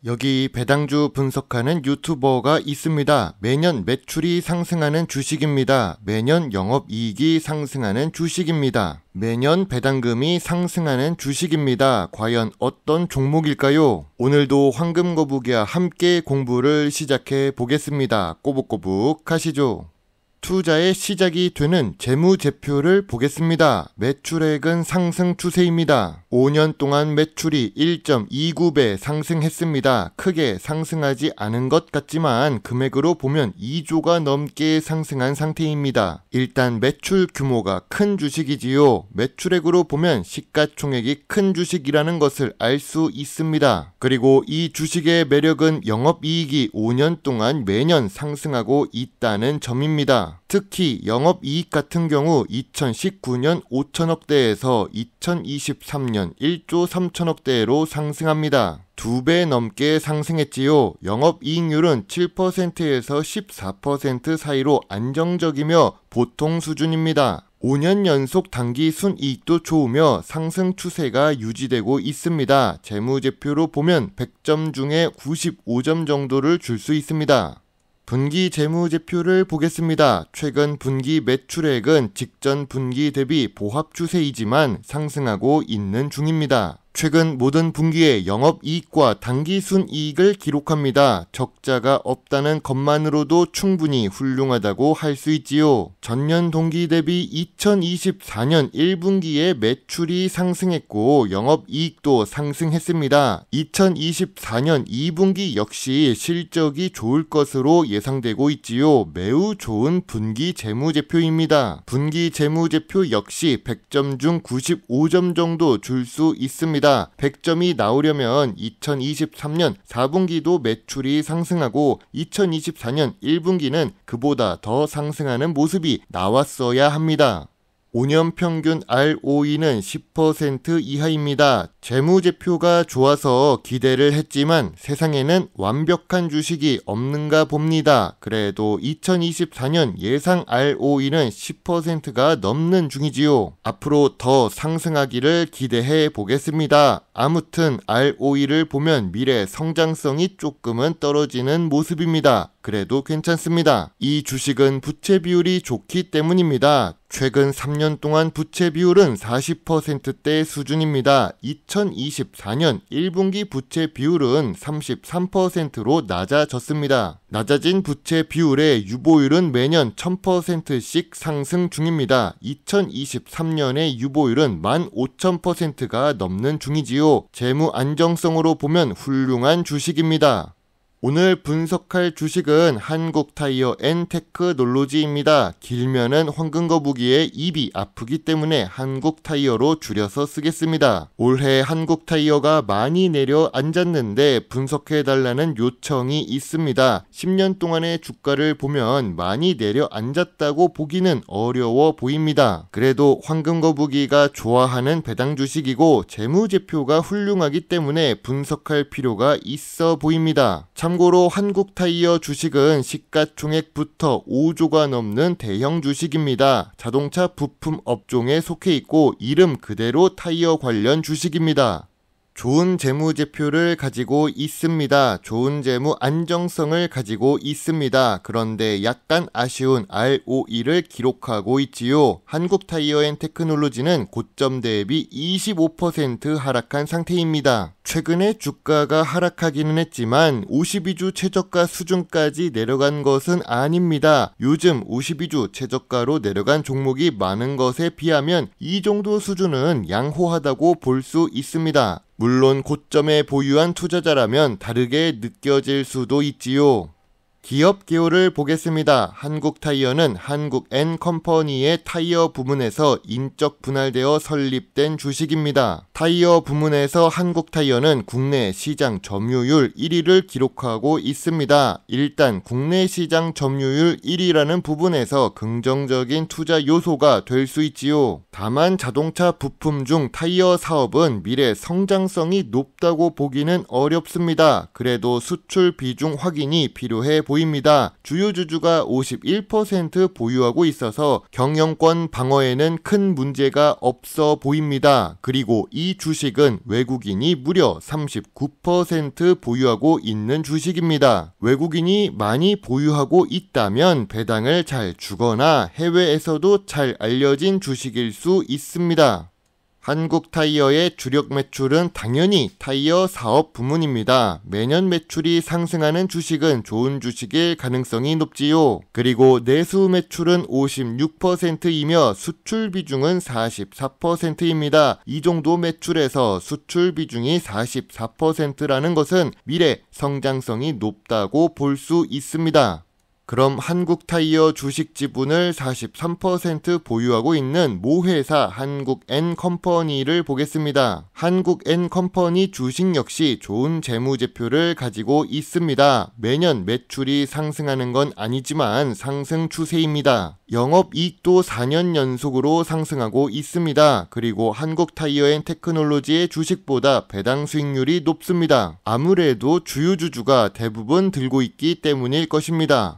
여기 배당주 분석하는 유튜버가 있습니다. 매년 매출이 상승하는 주식입니다. 매년 영업이익이 상승하는 주식입니다. 매년 배당금이 상승하는 주식입니다. 과연 어떤 종목일까요? 오늘도 황금거북이와 함께 공부를 시작해 보겠습니다. 꼬북꼬북 하시죠. 투자의 시작이 되는 재무제표를 보겠습니다. 매출액은 상승 추세입니다. 5년 동안 매출이 1.29배 상승했습니다. 크게 상승하지 않은 것 같지만 금액으로 보면 2조가 넘게 상승한 상태입니다. 일단 매출 규모가 큰 주식이지요. 매출액으로 보면 시가총액이 큰 주식이라는 것을 알 수 있습니다. 그리고 이 주식의 매력은 영업이익이 5년 동안 매년 상승하고 있다는 점입니다. 특히 영업이익 같은 경우 2019년 5천억대에서 2023년 1조 3천억대로 상승합니다. 2배 넘게 상승했지요. 영업이익률은 7%에서 14% 사이로 안정적이며 보통 수준입니다. 5년 연속 당기 순이익도 좋으며 상승 추세가 유지되고 있습니다. 재무제표로 보면 100점 중에 95점 정도를 줄 수 있습니다. 분기 재무제표를 보겠습니다. 최근 분기 매출액은 직전 분기 대비 보합 추세이지만 상승하고 있는 중입니다. 최근 모든 분기에 영업이익과 당기순이익을 기록합니다. 적자가 없다는 것만으로도 충분히 훌륭하다고 할 수 있지요. 전년 동기 대비 2024년 1분기에 매출이 상승했고 영업이익도 상승했습니다. 2024년 2분기 역시 실적이 좋을 것으로 예상되고 있지요. 매우 좋은 분기 재무제표입니다. 분기 재무제표 역시 100점 중 95점 정도 줄 수 있습니다. 100점이 나오려면 2023년 4분기도 매출이 상승하고 2024년 1분기는 그보다 더 상승하는 모습이 나왔어야 합니다. 5년 평균 ROE는 10% 이하입니다. 재무제표가 좋아서 기대를 했지만 세상에는 완벽한 주식이 없는가 봅니다. 그래도 2024년 예상 ROE는 10%가 넘는 중이지요. 앞으로 더 상승하기를 기대해 보겠습니다. 아무튼 ROE를 보면 미래 성장성이 조금은 떨어지는 모습입니다. 그래도 괜찮습니다. 이 주식은 부채 비율이 좋기 때문입니다. 최근 3년 동안 부채 비율은 40%대 수준입니다. 2024년 1분기 부채 비율은 33%로 낮아졌습니다. 낮아진 부채 비율의 유보율은 매년 1000%씩 상승 중입니다. 2023년의 유보율은 15,000%가 넘는 중이지요. 재무 안정성으로 보면 훌륭한 주식입니다. 오늘 분석할 주식은 한국타이어 앤 테크놀로지입니다. 길면은 황금거북이의 입이 아프기 때문에 한국타이어로 줄여서 쓰겠습니다. 올해 한국타이어가 많이 내려앉았는데 분석해달라는 요청이 있습니다. 10년 동안의 주가를 보면 많이 내려앉았다고 보기는 어려워 보입니다. 그래도 황금거북이가 좋아하는 배당 주식이고 재무제표가 훌륭하기 때문에 분석할 필요가 있어 보입니다. 참고로 한국타이어 주식은 시가총액부터 5조가 넘는 대형 주식입니다. 자동차 부품 업종에 속해 있고 이름 그대로 타이어 관련 주식입니다. 좋은 재무제표를 가지고 있습니다. 좋은 재무 안정성을 가지고 있습니다. 그런데 약간 아쉬운 ROE를 기록하고 있지요. 한국타이어앤테크놀로지는 고점 대비 25% 하락한 상태입니다. 최근에 주가가 하락하기는 했지만 52주 최저가 수준까지 내려간 것은 아닙니다. 요즘 52주 최저가로 내려간 종목이 많은 것에 비하면 이 정도 수준은 양호하다고 볼 수 있습니다. 물론 고점에 보유한 투자자라면 다르게 느껴질 수도 있지요. 기업 기호를 보겠습니다. 한국타이어는 한국엔컴퍼니의 타이어 부문에서 인적 분할되어 설립된 주식입니다. 타이어 부문에서 한국타이어는 국내 시장 점유율 1위를 기록하고 있습니다. 일단 국내 시장 점유율 1위라는 부분에서 긍정적인 투자 요소가 될 수 있지요. 다만 자동차 부품 중 타이어 사업은 미래 성장성이 높다고 보기는 어렵습니다. 그래도 수출 비중 확인이 필요해 보입니다. 보입니다. 주요 주주가 51% 보유하고 있어서 경영권 방어에는 큰 문제가 없어 보입니다. 그리고 이 주식은 외국인이 무려 39% 보유하고 있는 주식입니다. 외국인이 많이 보유하고 있다면 배당을 잘 주거나 해외에서도 잘 알려진 주식일 수 있습니다. 한국타이어의 주력 매출은 당연히 타이어 사업 부문입니다. 매년 매출이 상승하는 주식은 좋은 주식일 가능성이 높지요. 그리고 내수 매출은 56%이며 수출 비중은 44%입니다. 이 정도 매출에서 수출 비중이 44%라는 것은 미래 성장성이 높다고 볼 수 있습니다. 그럼 한국타이어 주식 지분을 43% 보유하고 있는 모회사 한국엔컴퍼니를 보겠습니다. 한국엔컴퍼니 주식 역시 좋은 재무제표를 가지고 있습니다. 매년 매출이 상승하는 건 아니지만 상승 추세입니다. 영업이익도 4년 연속으로 상승하고 있습니다. 그리고 한국타이어앤테크놀로지의 주식보다 배당 수익률이 높습니다. 아무래도 주요 주주가 대부분 들고 있기 때문일 것입니다.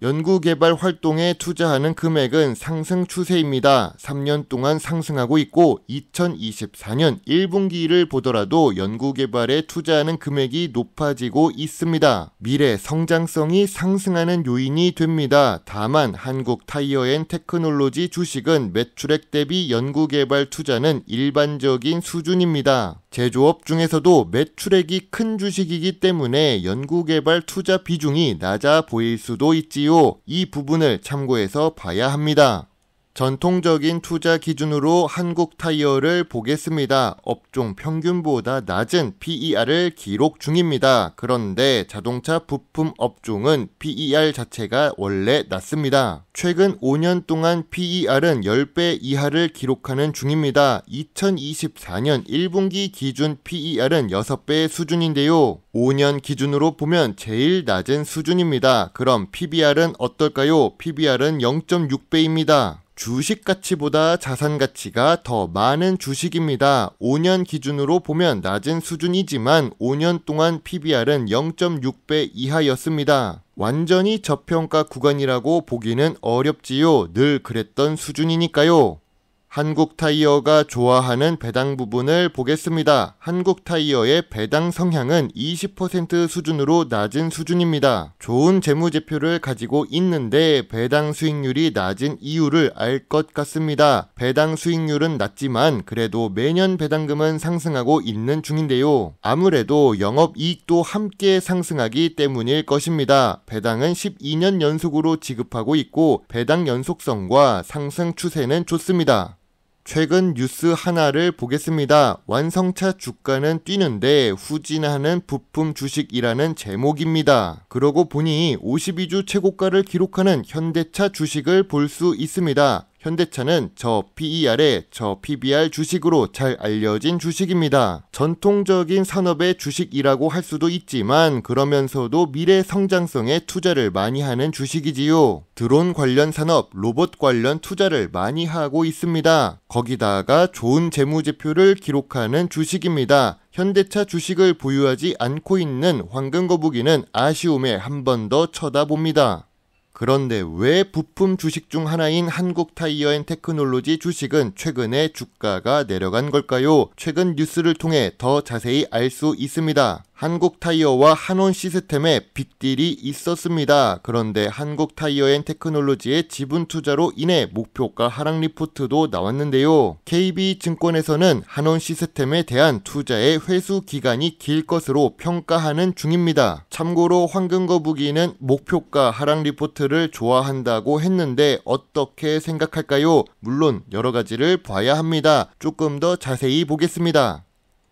연구개발 활동에 투자하는 금액은 상승 추세입니다. 3년 동안 상승하고 있고 2024년 1분기를 보더라도 연구개발에 투자하는 금액이 높아지고 있습니다. 미래 성장성이 상승하는 요인이 됩니다. 다만 한국타이어앤테크놀로지 주식은 매출액 대비 연구개발 투자는 일반적인 수준입니다. 제조업 중에서도 매출액이 큰 주식이기 때문에 연구개발 투자 비중이 낮아 보일 수도 있지요. 이 부분을 참고해서 봐야 합니다. 전통적인 투자 기준으로 한국타이어를 보겠습니다. 업종 평균보다 낮은 PER을 기록 중입니다. 그런데 자동차 부품 업종은 PER 자체가 원래 낮습니다. 최근 5년 동안 PER은 10배 이하를 기록하는 중입니다. 2024년 1분기 기준 PER은 6배 수준인데요. 5년 기준으로 보면 제일 낮은 수준입니다. 그럼 PBR은 어떨까요? PBR은 0.6배입니다. 주식 가치보다 자산 가치가 더 많은 주식입니다. 5년 기준으로 보면 낮은 수준이지만 5년 동안 PBR은 0.6배 이하였습니다. 완전히 저평가 구간이라고 보기는 어렵지요. 늘 그랬던 수준이니까요. 한국타이어가 좋아하는 배당 부분을 보겠습니다. 한국타이어의 배당 성향은 20% 수준으로 낮은 수준입니다. 좋은 재무제표를 가지고 있는데 배당 수익률이 낮은 이유를 알 것 같습니다. 배당 수익률은 낮지만 그래도 매년 배당금은 상승하고 있는 중인데요. 아무래도 영업이익도 함께 상승하기 때문일 것입니다. 배당은 12년 연속으로 지급하고 있고 배당 연속성과 상승 추세는 좋습니다. 최근 뉴스 하나를 보겠습니다. 완성차 주가는 뛰는데 후진하는 부품 주식이라는 제목입니다. 그러고 보니 52주 최고가를 기록하는 현대차 주식을 볼 수 있습니다. 현대차는 저 PER에 저 PBR 주식으로 잘 알려진 주식입니다. 전통적인 산업의 주식이라고 할 수도 있지만 그러면서도 미래 성장성에 투자를 많이 하는 주식이지요. 드론 관련 산업, 로봇 관련 투자를 많이 하고 있습니다. 거기다가 좋은 재무제표를 기록하는 주식입니다. 현대차 주식을 보유하지 않고 있는 황금거북이는 아쉬움에 한 번 더 쳐다봅니다. 그런데 왜 부품 주식 중 하나인 한국타이어앤테크놀로지 주식은 최근에 주가가 내려간 걸까요? 최근 뉴스를 통해 더 자세히 알 수 있습니다. 한국타이어와 한원시스템에 빅딜이 있었습니다. 그런데 한국타이어앤테크놀로지의 지분 투자로 인해 목표가 하락 리포트도 나왔는데요. KB증권에서는 한원시스템에 대한 투자의 회수 기간이 길 것으로 평가하는 중입니다. 참고로 황금거북이는 목표가 하락 리포트를 좋아한다고 했는데 어떻게 생각할까요? 물론 여러 가지를 봐야 합니다. 조금 더 자세히 보겠습니다.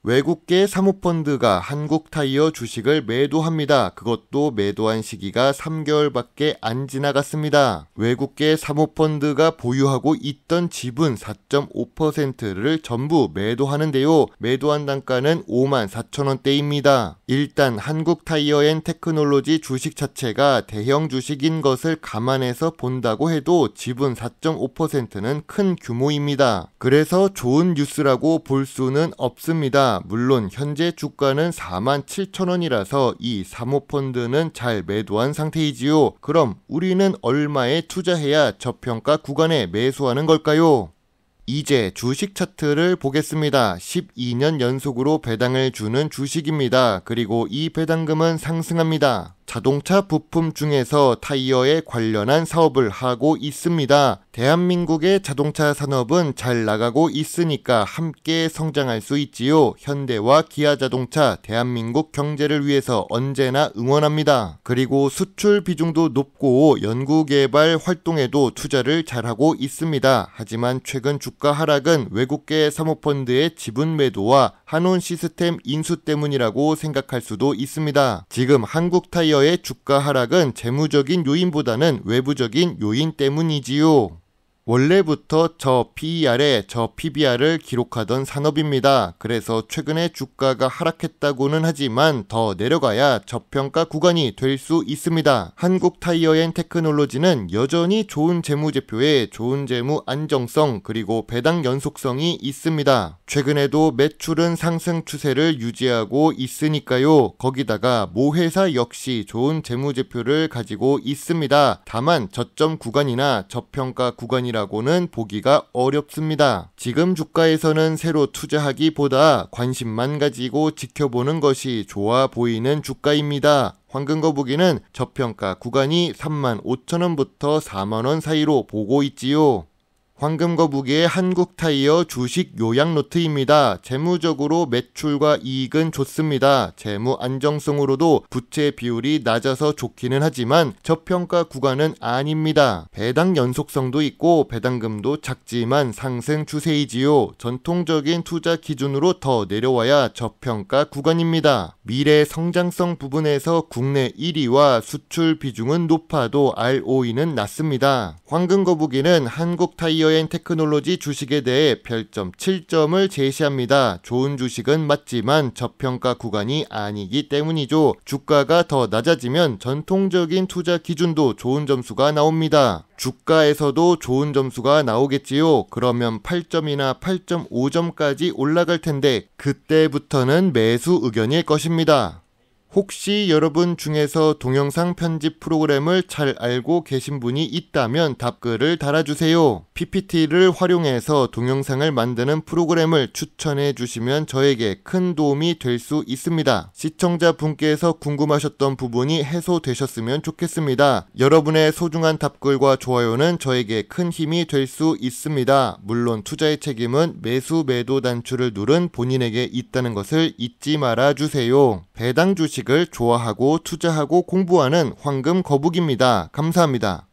외국계 사모펀드가 한국타이어 주식을 매도합니다. 그것도 매도한 시기가 3개월밖에 안 지나갔습니다. 외국계 사모펀드가 보유하고 있던 지분 4.5%를 전부 매도하는데요. 매도한 단가는 54,000원대입니다. 일단 한국타이어앤테크놀로지 주식 자체가 대형 주식인 것을 감안해서 본다고 해도 지분 4.5%는 큰 규모입니다. 그래서 좋은 뉴스라고 볼 수는 없습니다. 있습니다. 물론 현재 주가는 47,000원이라서 이 사모펀드는 잘 매도한 상태이지요. 그럼 우리는 얼마에 투자해야 저평가 구간에 매수하는 걸까요? 이제 주식 차트를 보겠습니다. 12년 연속으로 배당을 주는 주식입니다. 그리고 이 배당금은 상승합니다. 자동차 부품 중에서 타이어에 관련한 사업을 하고 있습니다. 대한민국의 자동차 산업은 잘 나가고 있으니까 함께 성장할 수 있지요. 현대와 기아자동차, 대한민국 경제를 위해서 언제나 응원합니다. 그리고 수출 비중도 높고 연구개발 활동에도 투자를 잘하고 있습니다. 하지만 최근 주가 하락은 외국계 사모펀드의 지분 매도와 한온 시스템 인수 때문이라고 생각할 수도 있습니다. 지금 한국타이어의 주가 하락은 재무적인 요인보다는 외부적인 요인 때문이지요. 원래부터 저 PER에 저 PBR을 기록하던 산업입니다. 그래서 최근에 주가가 하락했다고는 하지만 더 내려가야 저평가 구간이 될 수 있습니다. 한국타이어앤테크놀로지는 여전히 좋은 재무제표에 좋은 재무 안정성 그리고 배당 연속성이 있습니다. 최근에도 매출은 상승 추세를 유지하고 있으니까요. 거기다가 모 회사 역시 좋은 재무제표를 가지고 있습니다. 다만 저점 구간이나 저평가 구간이라 고는 보기가 어렵습니다. 지금 주가에서는 새로 투자하기보다 관심만 가지고 지켜보는 것이 좋아 보이는 주가입니다. 황금거북이는 저평가 구간이 35,000원부터 4만원 사이로 보고 있지요. 황금거북이의 한국타이어 주식 요약 노트입니다. 재무적으로 매출과 이익은 좋습니다. 재무 안정성으로도 부채 비율이 낮아서 좋기는 하지만 저평가 구간은 아닙니다. 배당 연속성도 있고 배당금도 작지만 상승 추세이지요. 전통적인 투자 기준으로 더 내려와야 저평가 구간입니다. 미래 성장성 부분에서 국내 1위와 수출 비중은 높아도 ROE는 낮습니다. 황금거북이는 한국타이어 테크놀로지 주식에 대해 별점 7점을 제시합니다. 좋은 주식은 맞지만 저평가 구간이 아니기 때문이죠. 주가가 더 낮아지면 전통적인 투자 기준도 좋은 점수가 나옵니다. 주가에서도 좋은 점수가 나오겠지요. 그러면 8점이나 8.5점까지 올라갈 텐데 그때부터는 매수 의견일 것입니다. 혹시 여러분 중에서 동영상 편집 프로그램을 잘 알고 계신 분이 있다면 답글을 달아주세요. PPT를 활용해서 동영상을 만드는 프로그램을 추천해 주시면 저에게 큰 도움이 될 수 있습니다. 시청자분께서 궁금하셨던 부분이 해소되셨으면 좋겠습니다. 여러분의 소중한 답글과 좋아요는 저에게 큰 힘이 될 수 있습니다. 물론 투자의 책임은 매수 매도 단추를 누른 본인에게 있다는 것을 잊지 말아 주세요. 배당 주식을 좋아하고 투자하고 공부하는 황금거북입니다. 감사합니다.